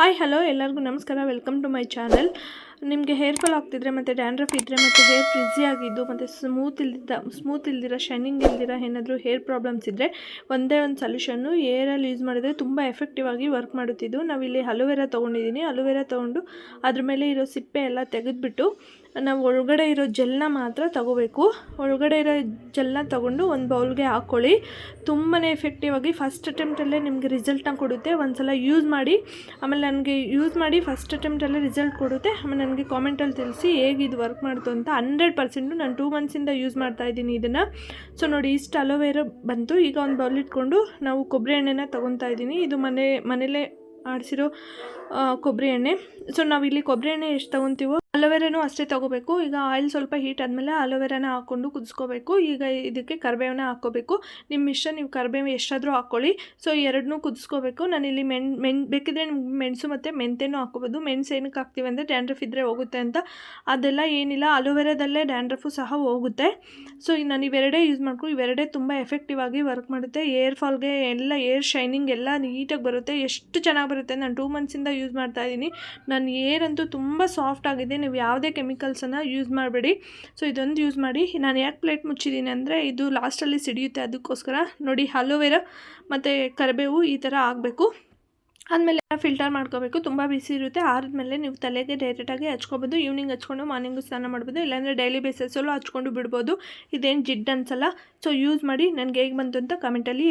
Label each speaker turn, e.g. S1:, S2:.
S1: Hi hello ಎಲ್ಲರಿಗೂ ನಮಸ್ಕಾರ. Welcome to my channel. ನಿಮಗೆ ಹೇರ್ ಫಾಲ್ ಆಗ್ತಿದ್ರೆ ಮತ್ತು ಡ್ಯಾಂಡ್ರಫ್ ಇದ್ದರೆ ಮತ್ತು ಹೇರ್ ಫ್ರಿಜ್ಜಿ ಆಗಿದ್ದು ಮತ್ತು ಸ್ಮೂತ್ ಇಲ್ದಿರ ಶೈನಿಂಗ್ ಇಲ್ದಿರ ಏನಾದರೂ ಹೇರ್ ಪ್ರಾಬ್ಲಮ್ಸ್ ಇದ್ದರೆ ಒಂದೇ ಒಂದು ಸೊಲ್ಯೂಷನ್ನು ಏರಲ್ಲಿ ಯೂಸ್ ಮಾಡಿದರೆ ತುಂಬ ಎಫೆಕ್ಟಿವ್ ಆಗಿ ವರ್ಕ್ ಮಾಡುತ್ತಿದ್ದು. ನಾವಿಲ್ಲಿ ಅಲೋವೆರಾ ತೊಗೊಂಡಿದ್ದೀನಿ. ಅಲೋವೆರಾ ತೊಗೊಂಡು ಅದ್ರ ಮೇಲೆ ಇರೋ ಸಿಪ್ಪೆ ಎಲ್ಲ ತೆಗೆದುಬಿಟ್ಟು ನಾವು ಒಳಗಡೆ ಇರೋ ಜೆಲ್ನ ಮಾತ್ರ ತಗೋಬೇಕು. ಒಳಗಡೆ ಇರೋ ಜೆಲ್ನ ತೊಗೊಂಡು ಒಂದು ಬೌಲ್ಗೆ ಹಾಕ್ಕೊಳ್ಳಿ. ತುಂಬಾ ಎಫೆಕ್ಟಿವ್ ಆಗಿ ಫಸ್ಟ್ ಅಟೆಂಪ್ಟಲ್ಲೇ ನಿಮಗೆ ರಿಸಲ್ಟ್ನ ಕೊಡುತ್ತೆ. ಒಂದು ಸಲ ಯೂಸ್ ಮಾಡಿ, ಆಮೇಲೆ ನನಗೆ ಯೂಸ್ ಮಾಡಿ ಫಸ್ಟ್ ಅಟೆಂಪ್ಟಲ್ಲೇ ರಿಸಲ್ಟ್ ಕೊಡುತ್ತೆ. ಆಮೇಲೆ ನನಗೆ ಕಾಮೆಂಟಲ್ಲಿ ತಿಳಿಸಿ ಹೇಗೆ ಇದು ವರ್ಕ್ ಮಾಡ್ತು ಅಂತ. 100% ನಾನು 2 ಮಂತ್ಸಿಂದ ಯೂಸ್ ಮಾಡ್ತಾಯಿದ್ದೀನಿ ಇದನ್ನು. ಸೊ ನೋಡಿ, ಇಷ್ಟು ಅಲೋವೆರಾ ಬಂತು. ಈಗ ಒಂದು ಬೌಲ್ ಇಟ್ಕೊಂಡು ನಾವು ಕೊಬ್ಬರಿ ಎಣ್ಣೆನ ತೊಗೊತಾ ಇದ್ದೀನಿ. ಇದು ಮನೇಲೇ ಆಡಿಸಿರೋ ಕೊಬ್ಬರಿ ಎಣ್ಣೆ. ಸೊ ನಾವಿಲ್ಲಿ ಕೊಬ್ಬರಿ ಎಣ್ಣೆ ಎಷ್ಟು ತೊಗೊತೀವೋ ಅಲೋವೆರಾನು ಅಷ್ಟೇ ತೊಗೋಬೇಕು. ಈಗ ಆಯಿಲ್ ಸ್ವಲ್ಪ ಹೀಟ್ ಆದಮೇಲೆ ಅಲೋವೆರಾನ ಹಾಕ್ಕೊಂಡು ಕುದಿಸ್ಕೋಬೇಕು. ಈಗ ಇದಕ್ಕೆ ಕರಿಬೇವನ್ನ ಹಾಕ್ಕೋಬೇಕು. ನಿಮ್ಮ ಇಷ್ಟ, ನೀವು ಕರಿಬೇವು ಎಷ್ಟಾದರೂ ಹಾಕ್ಕೊಳ್ಳಿ. ಸೊ ಎರಡನ್ನೂ ಕುದಿಸ್ಕೋಬೇಕು. ನಾನಿಲ್ಲಿ ಬೇಕಿದ್ರೆ ನಿಮ್ಗೆ ಮೆಣಸು ಮತ್ತು ಮೆಂತೆನೂ ಹಾಕ್ಕೋಬೋದು. ಮೆಣಸು ಏನಕ್ಕೆ ಹಾಕ್ತೀವಿ ಅಂದರೆ ಡ್ಯಾಂಡ್ರಫ್ ಇದ್ದರೆ ಹೋಗುತ್ತೆ ಅಂತ. ಅದೆಲ್ಲ ಏನಿಲ್ಲ, ಅಲೋವೆರಾದಲ್ಲೇ ಡ್ಯಾಂಡ್ರಫು ಸಹ ಹೋಗುತ್ತೆ. ಸೊ ನಾನು ಇವೆರಡೇ ಯೂಸ್ ಮಾಡ್ಕೊಂಡು, ಇವೆರಡೇ ತುಂಬ ಎಫೆಕ್ಟಿವ್ ಆಗಿ ವರ್ಕ್ ಮಾಡುತ್ತೆ. ಏರ್ ಫಾಲ್ಗೆ ಎಲ್ಲ ಏರ್ ಶೈನಿಂಗ್ ಎಲ್ಲ ನೀಟಾಗಿ ಬರುತ್ತೆ. ಎಷ್ಟು ಚೆನ್ನಾಗಿ ಬರುತ್ತೆ. ನಾನು 2 ಮಂತ್ಸಿಂದ ಯೂಸ್ ಮಾಡ್ತಾಯಿದ್ದೀನಿ. ನನ್ನ ಏರ್ ಅಂತೂ ತುಂಬ ಸಾಫ್ಟ್ ಆಗಿದೆ. ನೀವು ಯಾವುದೇ ಕೆಮಿಕಲ್ಸನ್ನು ಯೂಸ್ ಮಾಡಬೇಡಿ. ಸೊ ಇದೊಂದು ಯೂಸ್ ಮಾಡಿ. ನಾನು ಯಾಕೆ ಪ್ಲೇಟ್ ಮುಚ್ಚಿದ್ದೀನಿ ಅಂದರೆ ಇದು ಲಾಸ್ಟಲ್ಲಿ ಸಿಡಿಯುತ್ತೆ, ಅದಕ್ಕೋಸ್ಕರ. ನೋಡಿ, ಅಲೋವೆರಾ ಮತ್ತು ಕರಿಬೇವು ಈ ಥರ ಆಗಬೇಕು. ಆದಮೇಲೆ ಫಿಲ್ಟರ್ ಮಾಡ್ಕೋಬೇಕು. ತುಂಬ ಬಿಸಿ ಇರುತ್ತೆ. ಆರಿದ್ಮೇಲೆ ನೀವು ತಲೆಗೆ ಡೈರೆಕ್ಟಾಗಿ ಹಚ್ಕೋಬೋದು. ಈವ್ನಿಂಗ್ ಹಚ್ಕೊಂಡು ಮಾರ್ನಿಂಗು ಸ್ನಾನ ಮಾಡ್ಬೋದು. ಇಲ್ಲಾಂದರೆ ಡೈಲಿ ಬೇಸಿಸಲ್ಲೂ ಹಚ್ಕೊಂಡು ಬಿಡ್ಬೋದು. ಇದೇನು ಜಿಡ್ಡು ಅನ್ಸಲ್ಲ. ಸೊ ಯೂಸ್ ಮಾಡಿ. ನನಗೆ ಹೇಗೆ ಬಂತು ಅಂತ ಕಮೆಂಟಲ್ಲಿ